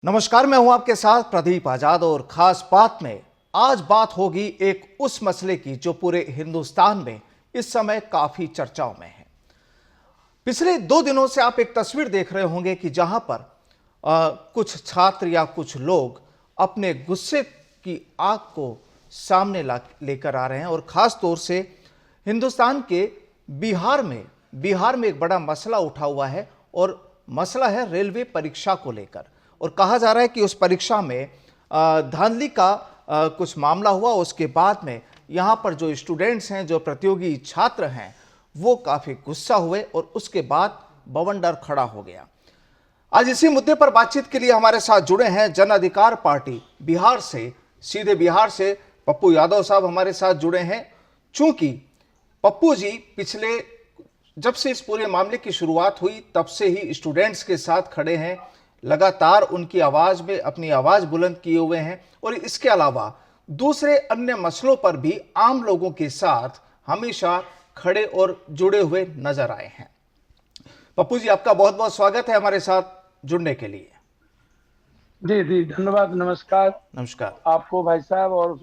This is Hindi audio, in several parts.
नमस्कार, मैं हूं आपके साथ प्रदीप आजाद और खास बात में आज बात होगी एक उस मसले की जो पूरे हिंदुस्तान में इस समय काफी चर्चाओं में है। पिछले 2 दिनों से आप एक तस्वीर देख रहे होंगे कि जहां पर कुछ छात्र या कुछ लोग अपने गुस्से की आग को सामने लेकर आ रहे हैं और खास तौर से हिंदुस्तान के बिहार में एक बड़ा मसला उठा हुआ है और मसला है रेलवे परीक्षा को लेकर। और कहा जा रहा है कि उस परीक्षा में धांधली का कुछ मामला हुआ। उसके बाद में यहाँ पर जो स्टूडेंट्स हैं, जो प्रतियोगी छात्र हैं, वो काफ़ी गुस्सा हुए और उसके बाद बवंडर खड़ा हो गया। आज इसी मुद्दे पर बातचीत के लिए हमारे साथ जुड़े हैं जन अधिकार पार्टी बिहार से, सीधे बिहार से पप्पू यादव साहब हमारे साथ जुड़े हैं। चूंकि पप्पू जी पिछले जब से इस पूरे मामले की शुरुआत हुई तब से ही स्टूडेंट्स के साथ खड़े हैं, लगातार उनकी आवाज में अपनी आवाज बुलंद किए हुए हैं और इसके अलावा दूसरे अन्य मसलों पर भी आम लोगों के साथ हमेशा खड़े और जुड़े हुए नजर आए हैं। पप्पू जी, आपका बहुत बहुत स्वागत है हमारे साथ जुड़ने के लिए। जी जी, धन्यवाद। नमस्कार। नमस्कार आपको भाई साहब और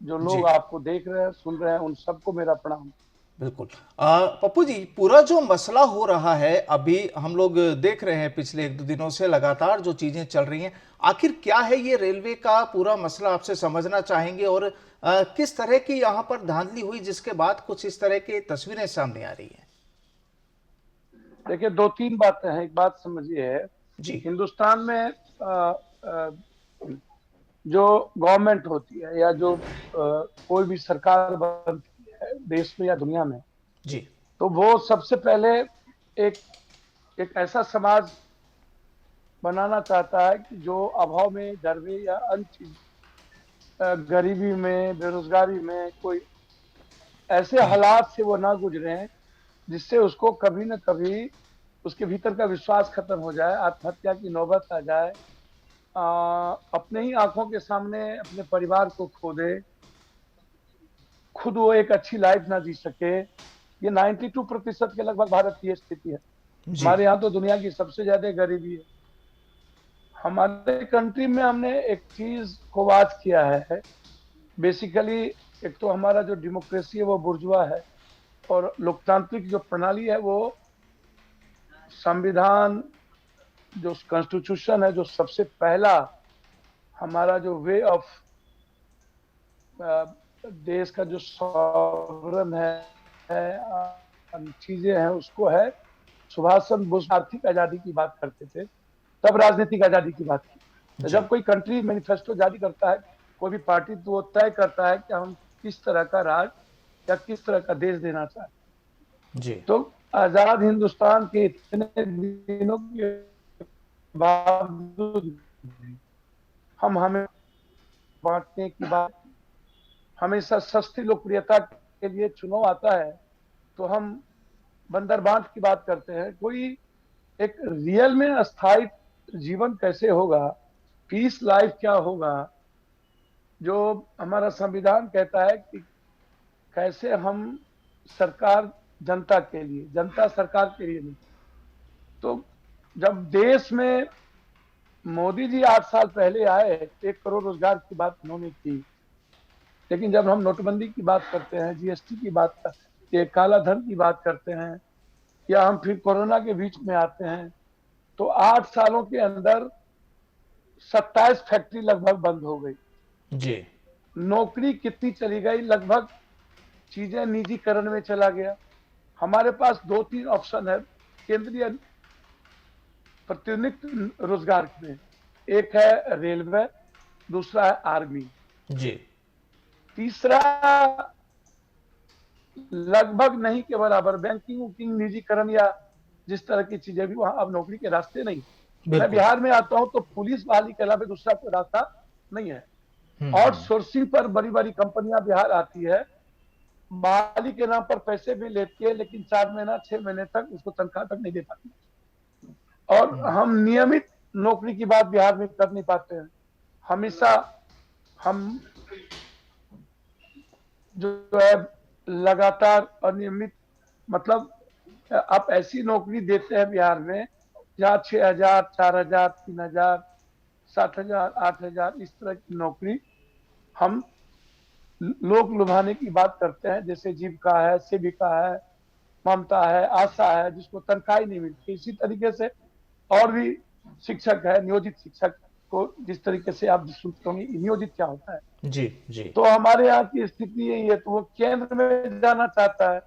जो जी। लोग आपको देख रहे हैं, सुन रहे हैं, उन सबको मेरा प्रणाम। बिल्कुल। पप्पू जी, पूरा जो मसला हो रहा है अभी हम लोग देख रहे हैं, पिछले 1-2 दिनों से लगातार जो चीजें चल रही हैं, आखिर क्या है ये रेलवे का पूरा मसला, आपसे समझना चाहेंगे। और किस तरह की यहाँ पर धांधली हुई जिसके बाद कुछ इस तरह की तस्वीरें सामने आ रही हैं। देखिए, दो तीन बातें हैं। एक बात समझिए, जी हिंदुस्तान में जो गवर्नमेंट होती है या जो कोई भी सरकार बनती है देश में या दुनिया में, जी तो वो सबसे पहले एक एक ऐसा समाज बनाना चाहता है कि जो अभाव में, डर में या अन्य चीज, गरीबी में, बेरोजगारी में, कोई ऐसे हालात से वो ना गुजरे जिससे उसको कभी न कभी उसके भीतर का विश्वास खत्म हो जाए, आत्महत्या की नौबत आ जाए, अपने ही आंखों के सामने अपने परिवार को खो दे, खुद वो एक अच्छी लाइफ ना जी सके। ये 92% के लगभग भारत की स्थिति है। जी हमारे यहाँ तो दुनिया की सबसे ज्यादा गरीबी है। हमारे कंट्री में हमने एक चीज को वाच किया है बेसिकली। एक तो हमारा जो डेमोक्रेसी है वो बुर्जुआ है, और लोकतांत्रिक जो प्रणाली है वो संविधान, जो कॉन्स्टिट्यूशन है, जो सबसे पहला हमारा जो वे ऑफ देश का जो सॉवरन चीजें हैं उसको है। सुभाष चंद्र बोस आर्थिक आजादी की बात करते थे, तब राजनीतिक आजादी की बात की। तो जी जब कोई कंट्री मैनिफेस्टो जारी करता है, कोई भी पार्टी, तो वो तय करता है कि हम किस तरह का राज या किस तरह का देश देना चाहते हैं। जी तो आजाद हिंदुस्तान के इतने दिनों के बावजूद हम हमें बांटने की बात, हमेशा सस्ती लोकप्रियता के लिए चुनाव आता है तो हम बंदर बांट की बात करते हैं। कोई एक रियल में अस्थायी जीवन कैसे होगा, पीस लाइफ क्या होगा, जो हमारा संविधान कहता है कि कैसे हम सरकार जनता के लिए, जनता सरकार के लिए नहीं। तो जब देश में मोदी जी 8 साल पहले आए, 1 करोड़ रोजगार की बात उन्होंने की, लेकिन जब हम नोटबंदी की बात करते हैं, जीएसटी की बात करते हैं, काला धन की बात करते हैं, या हम फिर कोरोना के बीच में आते हैं, तो 8 सालों के अंदर 27 फैक्ट्री लगभग बंद हो गई। जी नौकरी कितनी चली गई, लगभग चीजें निजीकरण में चला गया। हमारे पास 2-3 ऑप्शन है केंद्रीय प्रतिनियुक्त रोजगार में। एक है रेलवे, दूसरा है आर्मी, जी तीसरा लगभग नहीं के बराबर बैंकिंग वुकिंग निजीकरण या जिस तरह की चीजें भी, वहां अब नौकरी के रास्ते नहीं। मैं बिल्कुल। बिहार में आता हूं तो पुलिस बहाली के अलावा दूसरा कोई रास्ता नहीं है। आउटसोर्सिंग पर बड़ी बड़ी कंपनियां बिहार आती है, बहाली के नाम पर पैसे भी लेती है, लेकिन 4 महीना 6 महीने तक उसको तनख्वाह तक नहीं दे पाती। और हम नियमित नौकरी की बात बिहार में कर नहीं पाते हैं। हमेशा हम जो है लगातार अनियमित, मतलब आप ऐसी नौकरी देते हैं बिहार में जहाँ 6,000, 4,000, 3,000, 7,000, 8,000 इस तरह की नौकरी हम लोक लुभाने की बात करते हैं, जैसे जीविका है, सेविका है, ममता है, आशा है, जिसको तनख्वाह ही नहीं मिलती। इसी तरीके से और भी शिक्षक है, नियोजित शिक्षक को जिस तरीके से आप सुनते होंगे, नियोजित क्या होता है। जी जी तो हमारे यहाँ की स्थिति यही है, तो वो केंद्र में जाना चाहता है,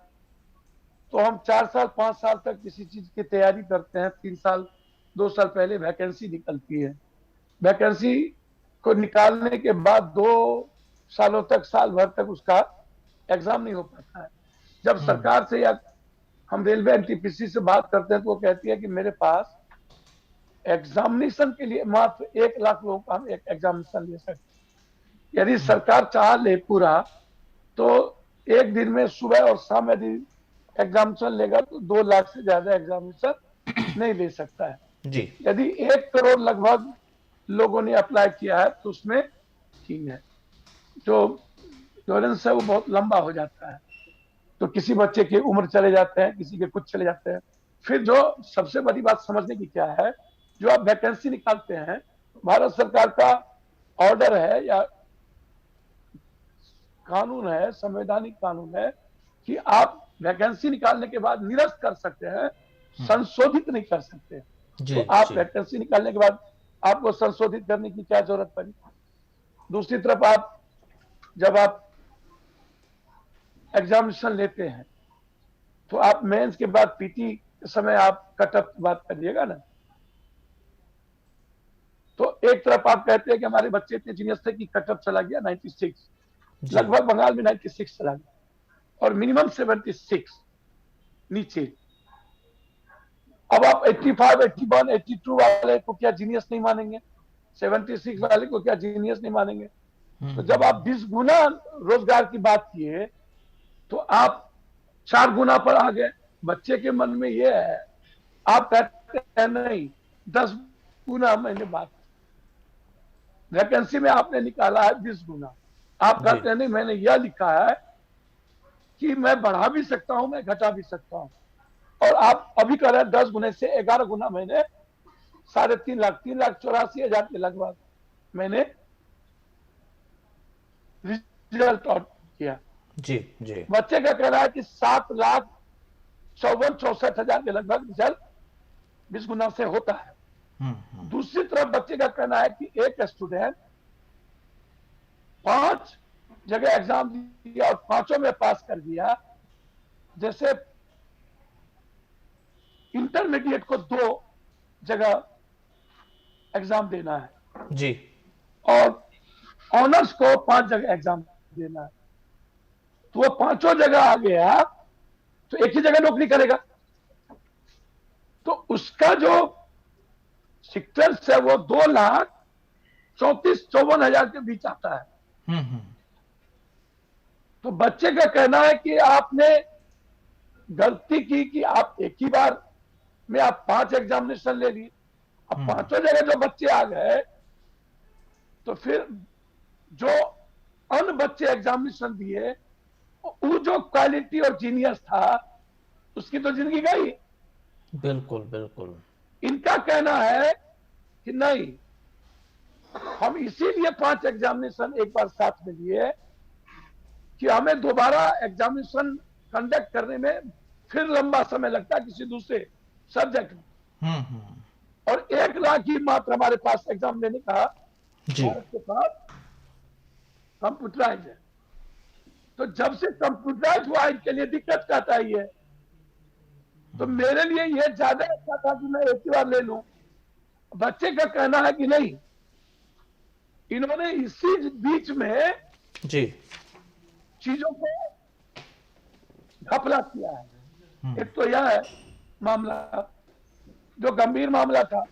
तो हम 4 साल 5 साल तक किसी चीज की तैयारी करते हैं। 3 साल 2 साल पहले वैकेंसी निकलती है, वैकेंसी को निकालने के बाद 2 सालों तक, साल भर तक उसका एग्जाम नहीं हो पाता है। जब सरकार से या हम रेलवे एनटीपीसी से बात करते हैं तो वो कहती है कि मेरे पास एग्जामिनेशन के लिए मात्र 1 लाख लोगों का हम एक एग्जामिनेशन ले सकते हैं। यदि सरकार चाह ले पूरा, तो एक दिन में सुबह और शाम यदि एग्जामिनेशन लेगा तो 2 लाख से ज्यादा एग्जामिनेशन नहीं ले सकता है। जी यदि 1 करोड़ लगभग लोगों ने अप्लाई किया है तो उसमें ठीक है, जो टॉलरेंस है वो बहुत लंबा हो जाता है। तो किसी बच्चे की उम्र चले जाते हैं, किसी के कुछ चले जाते हैं। फिर जो सबसे बड़ी बात समझने की क्या है, जो आप वैकेंसी निकालते हैं, भारत सरकार का ऑर्डर है या कानून है, संवैधानिक कानून है कि आप वैकेंसी निकालने के बाद निरस्त कर सकते हैं, संशोधित नहीं कर सकते। जी तो आप जी वैकेंसी निकालने के बाद आपको संशोधित करने की क्या जरूरत पड़ी। दूसरी तरफ आप जब आप एग्जामिनेशन लेते हैं तो आप मेंस के बाद पीटी के समय आप कट ऑफ की बात करिएगा ना, तो एक तरफ आप कहते हैं कि हमारे बच्चे इतने जीनियस थे कि कट ऑफ चला गया 96, जी लगभग बंगाल में 96 चला गया और मिनिमम 76 नीचे। अब आप 85, 81, 82 वाले को क्या जीनियस नहीं मानेंगे, 76 वाले को क्या जीनियस नहीं मानेंगे। तो जब आप 20 गुना रोजगार की बात किए तो आप 4 गुना पर आ गए। बच्चे के मन में ये है, आप कहते हैं नहीं 10 गुना मैंने बात, वैकेंसी में आपने निकाला है 20 गुना, आप कहते हैं नहीं मैंने यह लिखा है कि मैं बढ़ा भी सकता हूं, मैं घटा भी सकता हूं। और आप अभी कह रहे हैं 10 गुने से 11 गुना मैंने 3.5 लाख, 3,84,000 के लगभग मैंने रिजल्ट आउट किया। जी जी बच्चे का कहना है कि 7,54,64,000 के लगभग रिजल्ट 20 गुना से होता है। दूसरी तरफ बच्चे का कहना है कि एक स्टूडेंट 5 जगह एग्जाम दिया और 5 में पास कर दिया, जैसे इंटरमीडिएट को 2 जगह एग्जाम देना है जी और ऑनर्स को 5 जगह एग्जाम देना है, तो वो 5 जगह आ गया तो एक ही जगह नौकरी करेगा। तो उसका जो सिक्टेंस है वो 2,34,54,000 के बीच आता है। तो बच्चे का कहना है कि आपने गलती की कि आप एक ही बार में आप 5 एग्जामिनेशन ले लिए, अब 5 जगह जो बच्चे आ गए तो फिर जो अन्य बच्चे एग्जामिनेशन दिए, वो जो क्वालिटी और जीनियस था उसकी तो जिंदगी गई। बिल्कुल बिल्कुल। इनका कहना है कि नहीं, हम इसीलिए 5 एग्जामिनेशन एक बार साथ में लिए कि हमें दोबारा एग्जामिनेशन कंडक्ट करने में फिर लंबा समय लगता है किसी दूसरे सब्जेक्ट में, और 1 लाख ही मात्र हमारे पास एग्जाम लेने का जी भारत के पास कंप्यूटराइज है। तो जब से कंप्यूटराइज हुआ इनके लिए दिक्कत कहता ही है। तो मेरे लिए यह ज्यादा अच्छा था कि मैं एक ही बार ले लूं। बच्चे का कहना है कि नहीं, इन्होंने इसी बीच में जी चीजों को घपला किया है। एक तो यह है मामला, जो गंभीर मामला था,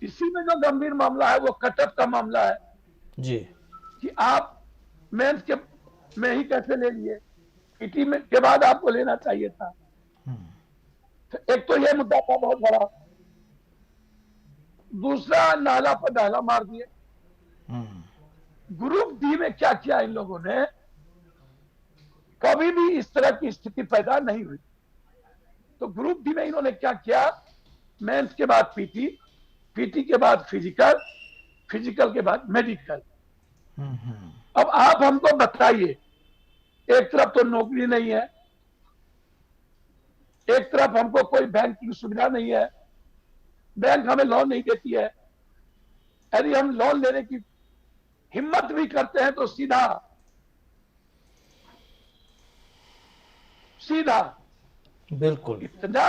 इसी में जो गंभीर मामला है वो कटअप का मामला है जी कि आप मेंस के में ही कैसे ले लिए, पीटी में के बाद आपको लेना चाहिए था। तो एक तो ये मुद्दा था बहुत बड़ा। दूसरा, नाला पर डाला मार दिए। ग्रुप डी में क्या किया इन लोगों ने, कभी भी इस तरह की स्थिति पैदा नहीं हुई। तो ग्रुप डी में इन्होंने क्या किया, मेंस के बाद पीटी, पीटी के बाद फिजिकल, फिजिकल के बाद मेडिकल। हम्म। अब आप हमको बताइए, एक तरफ तो नौकरी नहीं है, एक तरफ हमको कोई बैंक की सुविधा नहीं है, बैंक हमें लोन नहीं देती है। यदि हम लोन लेने की हिम्मत भी करते हैं तो सीधा सीधा बिल्कुल। इतना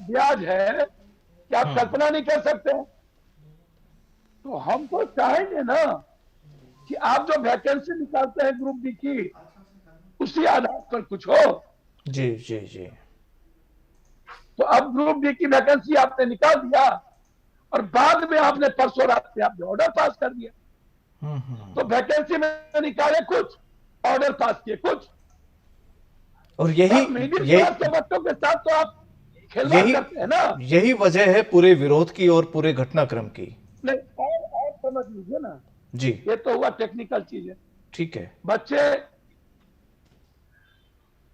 ब्याज है कि आप कल्पना नहीं कर सकते हैं। तो हम तो चाहेंगे ना कि आप जो वैकेंसी निकालते हैं ग्रुप डी की, उसी आधार पर कुछ हो। जी जी जी। तो अब ग्रुप डी की वैकेंसी आपने निकाल दिया और बाद में आपने परसों रात में आपने ऑर्डर पास कर दिया। तो वैकेंसी में निकाले कुछ, ऑर्डर पास किए कुछ। और यही मिडिल यही क्लास के बच्चों के साथ तो आप खिलवाड़ यही करते हैं ना। यही वजह है पूरे विरोध की और पूरे घटनाक्रम की। नहीं, और समझ लीजिए ना, जी। ये तो हुआ टेक्निकल चीज है। ठीक है। बच्चे,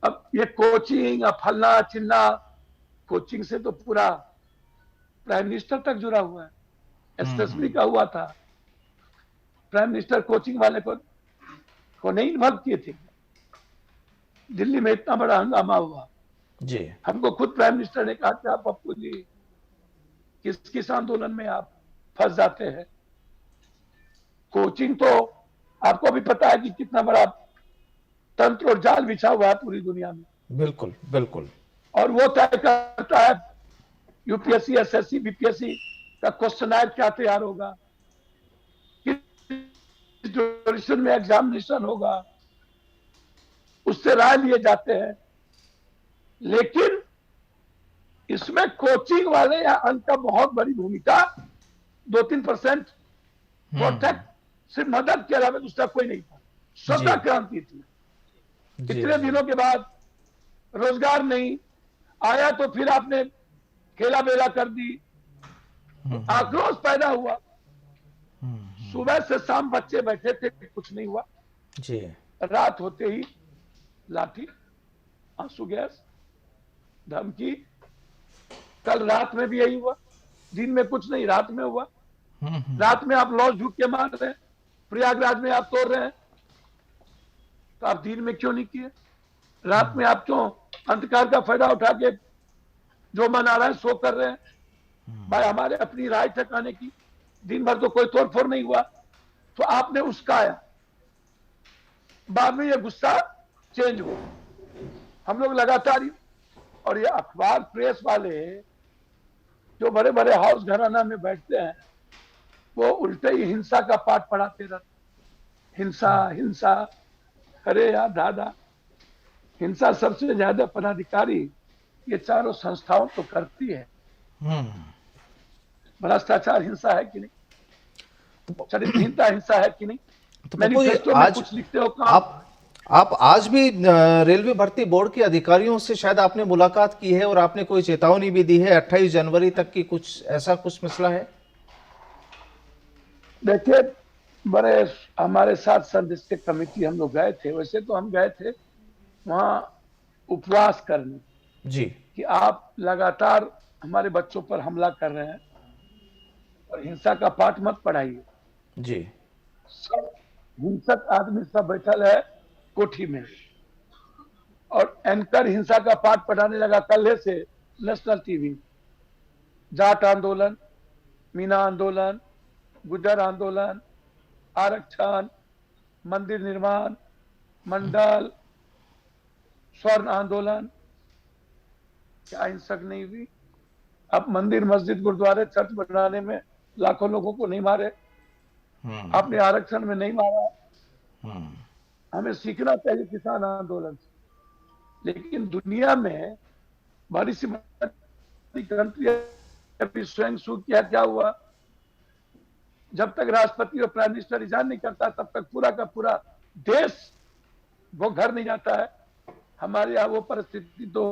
अब ये कोचिंग, अब फलना चिल्ला, कोचिंग से तो पूरा प्राइम मिनिस्टर तक जुड़ा हुआ है। एसएसबी का हुआ था, प्राइम मिनिस्टर कोचिंग वाले को नहीं इन्वॉल्व किए थे। दिल्ली में इतना बड़ा हंगामा हुआ। जी। हमको खुद प्राइम मिनिस्टर ने कहा कि आप पप्पू जी किस आंदोलन में आप फंस जाते हैं। कोचिंग तो आपको भी पता है कि कितना बड़ा तंत्र और जाल बिछा हुआ है पूरी दुनिया में। बिल्कुल बिल्कुल। और वो तय करता है यूपीएससी, एसएससी, बीपीएससी का क्वेश्चन क्या तैयार होगा, किस ड्यूरेशन में एग्जामिनेशन होगा, उससे राय लिए जाते हैं। लेकिन इसमें कोचिंग वाले या अंक का बहुत बड़ी भूमिका, 2-3% प्रोटेक्ट, सिर्फ मदद के अलावा दूसरा कोई नहीं था। स्वतः क्रांति थी। इतने दिनों के बाद रोजगार नहीं आया तो फिर आपने खेला बेला कर दी, आक्रोश पैदा हुआ। सुबह से शाम बच्चे बैठे थे, कुछ नहीं हुआ जी। रात होते ही लाठी, आंसू गैस, धमकी। कल रात में भी यही हुआ, दिन में कुछ नहीं, रात में हुआ। रात में आप लॉस झूठ के मार रहे हैं, प्रयागराज में आप तोड़ रहे हैं, तो आप दिन में क्यों नहीं किए? रात में आप क्यों अंधकार का फायदा उठा के जो मना रहे हैं सो कर रहे हैं? भाई हमारे अपनी राय ठिकाने की, दिन भर तो कोई तोड़फोड़ नहीं हुआ, तो आपने उस्काया। बाद में ये गुस्सा चेंज हुआ। हम लोग लगातार, और ये अखबार प्रेस वाले जो बड़े बड़े हाउस घराना में बैठते हैं, वो उल्टे ही हिंसा का पाठ पढ़ाते रहते। हिंसा हिंसा, अरे यार दादा, हिंसा सबसे ज्यादा पदाधिकारी ये चारों संस्थाओं तो करती है। भ्रष्टाचार हिंसा है कि नहीं? चरित्रहीनता हिंसा है कि नहीं? तो मैनिफेस्टो में कुछ लिखते हो काम। आप आज भी रेलवे भर्ती बोर्ड के अधिकारियों से शायद आपने मुलाकात की है और आपने कोई चेतावनी भी दी है 28 जनवरी तक की, कुछ ऐसा कुछ मसला है? देखिए, बड़े हमारे साथ संदिग्ध कमेटी हम लोग गए थे। वैसे तो हम गए थे वहां उपवास करने जी। कि आप लगातार हमारे बच्चों पर हमला कर रहे हैं और हिंसा का पाठ मत पढ़ाइए। जी। सब हिंसक आदमी सब बैठल है कोठी में, और एंकर हिंसा का पाठ पढ़ाने लगा कल से नेशनल टीवी। जाट आंदोलन, मीना आंदोलन, गुर्जर आंदोलन, आरक्षण, मंदिर निर्माण, मंडल, स्वर्ण आंदोलन, क्या हिंसक नहीं हुई? अब मंदिर, मस्जिद, गुरुद्वारे, चर्च बनाने में लाखों लोगों को नहीं मारे, आपने आरक्षण में नहीं मारा। हमें सीखना चाहिए किसान आंदोलन से। लेकिन दुनिया में बड़ी सी कंट्री अभी स्वयं शू किया, क्या हुआ? जब तक राष्ट्रपति और प्राइम मिनिस्टर रिजाइन नहीं करता तब तक पूरा का पूरा देश वो घर नहीं जाता है। हमारे यहाँ वो परिस्थिति तो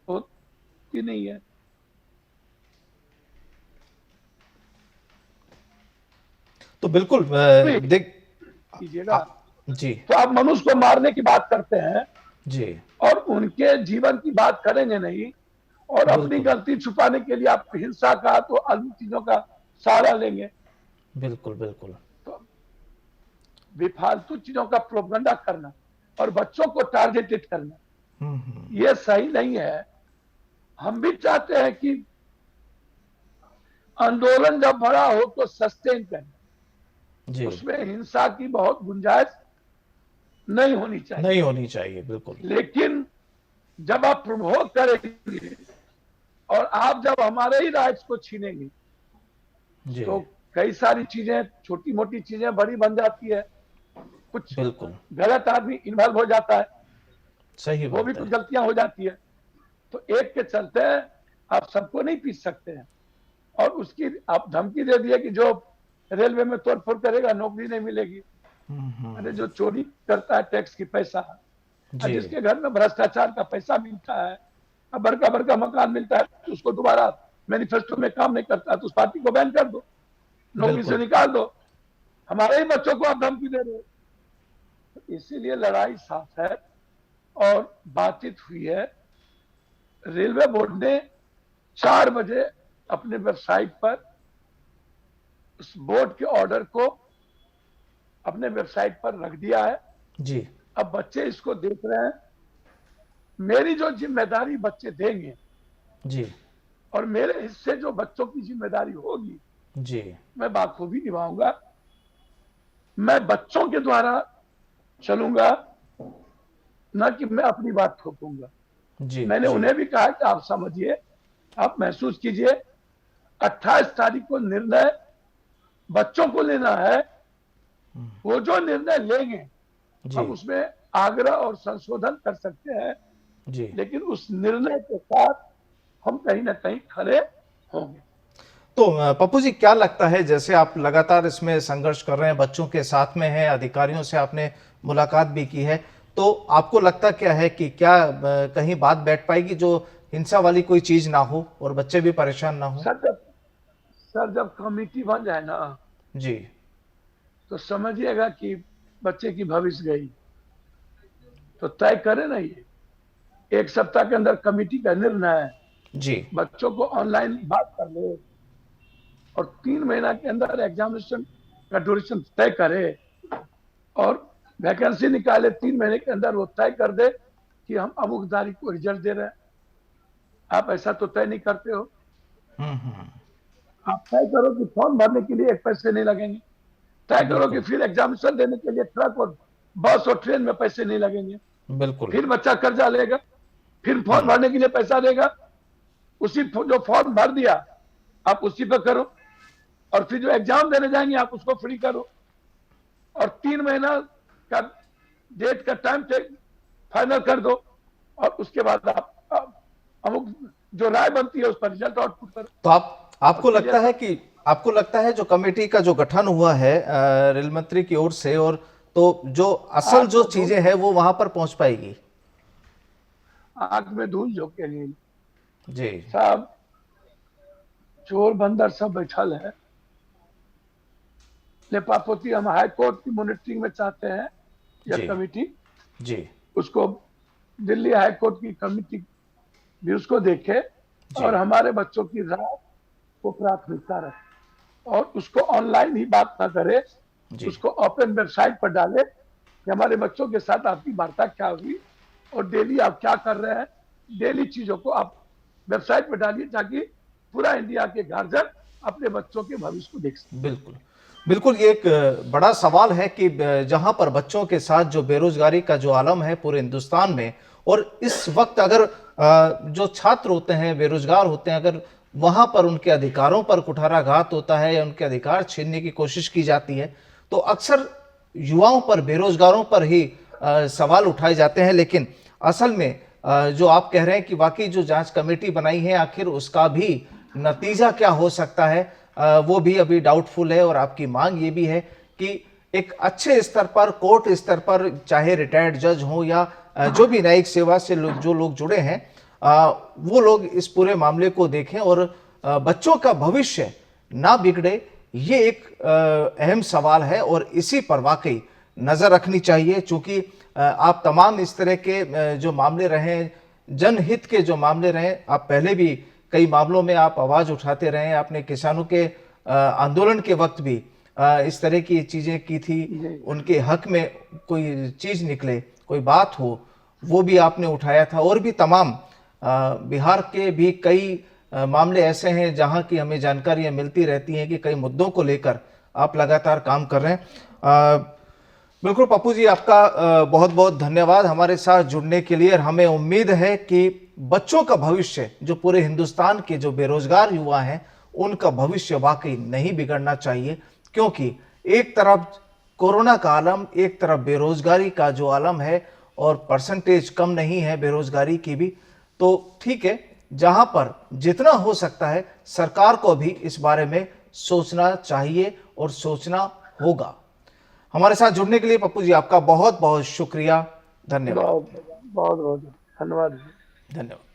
होती नहीं है। तो बिल्कुल देख कीजिएगा जी। तो आप मनुष्य को मारने की बात करते हैं जी। और उनके जीवन की बात करेंगे नहीं, और अपनी बिल्कुल गलती छुपाने के लिए आप हिंसा का तो अन्य चीजों का सहारा लेंगे। बिल्कुल बिल्कुल। तो बेफालतू चीजों का प्रोपगंडा करना और बच्चों को टारगेटेड करना, ये सही नहीं है। हम भी चाहते हैं कि आंदोलन जब बड़ा हो तो सस्टेन करें, जी, उसमें हिंसा की बहुत गुंजाइश नहीं होनी चाहिए। नहीं होनी चाहिए बिल्कुल। लेकिन जब आप प्रमोट करेंगे और आप जब हमारे ही राइट्स को छीनेंगे जी, तो कई सारी चीजें, छोटी मोटी चीजें बड़ी बन जाती है। कुछ बिल्कुल गलत आदमी इन्वॉल्व हो जाता है, सही वो भी बात है। कुछ गलतियां हो जाती है। तो एक के चलते आप सबको नहीं पीस सकते हैं। और उसकी आप धमकी दे दिए कि जो रेलवे में तोड़फोड़ करेगा नौकरी नहीं मिलेगी। अरे जो चोरी करता है टैक्स की पैसा, और जी, जिसके घर में भ्रष्टाचार का पैसा मिलता है, अब बड़का बड़का मकान मिलता है, तो उसको दोबारा मैनिफेस्टो में काम नहीं करता तो उस पार्टी को बैन कर दो, नौकरी से बिल्कुल निकाल दो। हमारे ही बच्चों को आप धमकी दे रहे हो। तो इसीलिए लड़ाई साफ है और बातचीत हुई है। रेलवे बोर्ड ने 4 बजे अपने वेबसाइट पर उस बोर्ड के ऑर्डर को अपने वेबसाइट पर रख दिया है। जी, अब बच्चे इसको देख रहे हैं। मेरी जो जिम्मेदारी बच्चे देंगे जी, और मेरे हिस्से जो बच्चों की जिम्मेदारी होगी, जी, मैं बाखूबी निभाऊंगा। मैं बच्चों के द्वारा चलूंगा, न कि मैं अपनी बात थोपूंगा। जी, मैंने जी, उन्हें भी कहा कि आप समझिए, आप महसूस कीजिए, 28 तारीख को निर्णय बच्चों को लेना है। वो जो निर्णय लेंगे जी, हम उसमें आग्रह और संशोधन कर सकते हैं, जी। लेकिन उस निर्णय के साथ हम कहीं ना कहीं खड़े होंगे। तो पप्पू जी क्या लगता है, जैसे आप लगातार इसमें संघर्ष कर रहे हैं, बच्चों के साथ में हैं, अधिकारियों से आपने मुलाकात भी की है, तो आपको लगता क्या है कि क्या कहीं बात बैठ पाएगी जो हिंसा वाली कोई चीज ना हो और बच्चे भी परेशान ना हो? सर जब कमेटी बन जाए ना, जी, तो समझिएगा कि बच्चे की भविष्य गई। तो तय करे ना, ये 1 सप्ताह के अंदर कमेटी का निर्णय है, जी, बच्चों को ऑनलाइन बात कर ले और 3 महीना के अंदर एग्जामिनेशन का ड्यूरेशन तय करे और वैकेंसी निकाले। 3 महीने के अंदर वो तय कर दे कि हम अमुक तारीख को रिजल्ट दे रहे हैं। आप ऐसा तो तय नहीं करते हो। आप तय करो कि फॉर्म भरने के लिए 1 पैसे नहीं लगेंगे, तय करो कि बिल्कुल, फिर एग्जामिनेशन देने के लिए ट्रक और बस और ट्रेन में पैसे नहीं लगेंगे। बिल्कुल, फिर बच्चा कर्जा लेगा, फिर फॉर्म भरने के लिए पैसा देगा। उसी जो फॉर्म भर दिया आप उसी पे करो, और फिर जो एग्जाम देने जाएंगे आप उसको फ्री करो, और 3 महीना का डेट का टाइम फाइनल कर दो, और उसके बाद आप अमुक जो राय बनती है उस पर रिजल्ट आउटपुट करो। तो आपको लगता है जो कमेटी का जो गठन हुआ है रेल मंत्री की ओर से, और तो जो असल जो चीजें हैं वो वहां पर पहुंच पाएगी? आंख में धूल झोंके लिए जी, साहब, चोर बंदर सब बैठल है। लेपापोती हम हाई कोर्ट की मॉनिटरिंग में चाहते हैं जी, यह कमेटी, जी, उसको दिल्ली हाई कोर्ट की कमेटी भी उसको देखे जी, और हमारे बच्चों की राय को प्राथमिकता रखे और उसको ऑनलाइन ही बात ना करे, जी, उसको ओपन वेबसाइट पर डाले कि हमारे बच्चों के साथ आपकी वार्ता क्या हुई और डेली आप क्या कर रहे हैं। डेली चीजों को आप वेबसाइट पर डालिए ताकि पूरा इंडिया के गार्जियन अपने बच्चों के भविष्य को देख सके। बिल्कुल बिल्कुल। ये एक बड़ा सवाल है कि जहां पर बच्चों के साथ जो बेरोजगारी का जो आलम है पूरे हिंदुस्तान में, और इस वक्त अगर जो छात्र होते हैं, बेरोजगार होते हैं, अगर वहां पर उनके अधिकारों पर कुठाराघात होता है या उनके अधिकार छीनने की कोशिश की जाती है, तो अक्सर युवाओं पर, बेरोजगारों पर ही सवाल उठाए जाते हैं। लेकिन असल में जो आप कह रहे हैं कि वाकई जो जांच कमेटी बनाई है, आखिर उसका भी नतीजा क्या हो सकता है, वो भी अभी डाउटफुल है। और आपकी मांग ये भी है कि एक अच्छे स्तर पर, कोर्ट स्तर पर, चाहे रिटायर्ड जज हो या जो भी न्यायिक सेवा से जो लोग जुड़े हैं, वो लोग इस पूरे मामले को देखें और बच्चों का भविष्य ना बिगड़े। ये एक अहम सवाल है और इसी पर वाकई नजर रखनी चाहिए, चूंकि आप तमाम इस तरह के जो मामले रहे, जनहित के जो मामले रहे, आप पहले भी कई मामलों में आप आवाज उठाते रहे हैं। आपने किसानों के आंदोलन के वक्त भी इस तरह की चीजें की थी, उनके हक में कोई चीज निकले, कोई बात हो, वो भी आपने उठाया था। और भी तमाम बिहार के भी कई मामले ऐसे हैं जहां की हमें जानकारियां मिलती रहती हैं कि कई मुद्दों को लेकर आप लगातार काम कर रहे हैं। बिल्कुल पप्पू जी, आपका बहुत बहुत धन्यवाद हमारे साथ जुड़ने के लिए। और हमें उम्मीद है कि बच्चों का भविष्य, जो पूरे हिंदुस्तान के जो बेरोजगार युवा हैं, उनका भविष्य वाकई नहीं बिगड़ना चाहिए, क्योंकि एक तरफ कोरोना का आलम, एक तरफ बेरोजगारी का जो आलम है, और परसेंटेज कम नहीं है बेरोजगारी की भी। तो ठीक है, जहां पर जितना हो सकता है सरकार को भी इस बारे में सोचना चाहिए और सोचना होगा। हमारे साथ जुड़ने के लिए पप्पू जी आपका बहुत बहुत शुक्रिया, धन्यवाद। बहुत बहुत धन्यवाद। धन्यवाद।